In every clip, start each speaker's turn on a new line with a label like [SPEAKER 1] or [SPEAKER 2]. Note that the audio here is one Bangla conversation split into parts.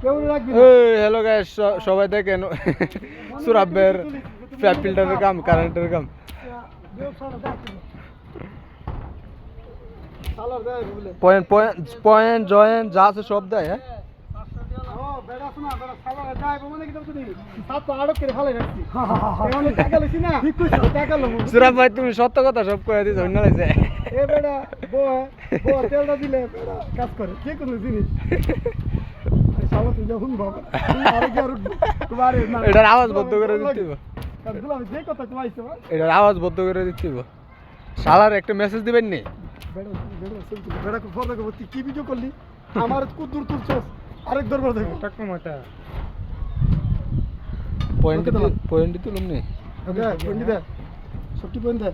[SPEAKER 1] হ্যালো গাইস, সবাই দেখেন সুরাবের ফ্যাট ফিল্টারের কাম, কারেন্টের কাম। পয়েন্ট পয়েন্ট পয়েন্ট জয়েন্ট যা আছে সব দেয়। হ্যাঁ সুরাব ভাই, তুমি সত্য কথা সব কয়ে দিছো, অন্য লাগছে। এটার আওয়াজ বদ্ধ করে দিতে হবে, এটার আওয়াজ বদ্ধ করে দিতে হবে। শালার একটা মেসেজ দিবেন নি?
[SPEAKER 2] কি ভিডিও করলি আমার কুদুর তুলছস আরেক দরবার দেখো টাকা মাটা
[SPEAKER 1] পয়েন্ট পয়েন্ট তুলুম নি।
[SPEAKER 2] ওকে পয়েন্ট দে সবটি পয়েন্ট দে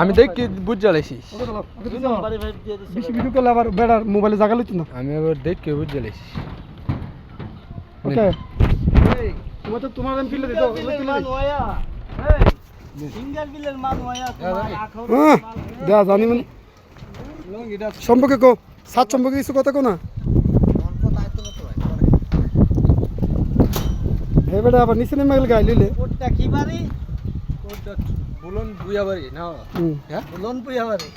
[SPEAKER 1] আমি দেখি বুঝ জ্বালাইছি,
[SPEAKER 2] বেশি ভিডিও করলে আবার বেড়ার মোবাইলে জায়গা লইতো না।
[SPEAKER 1] আমি আবার দেখি বুঝ জ্বালাইছি।
[SPEAKER 2] ওকে তোমার তো তোমার আমি ফিলে দিতো সিঙ্গেল বিলের মান হয়া তোমার আখো দা জানি মানে সম্পর্কে কো সাত সম্পর্কে কিছু কথা কো না হে বেটা আবার নিচে নেমে গেল গাইলিলে কোটটা কি বাড়ি
[SPEAKER 1] কোটটা বুলন বুয়া বাড়ি না? হ্যাঁ বুলন বুয়া বাড়ি।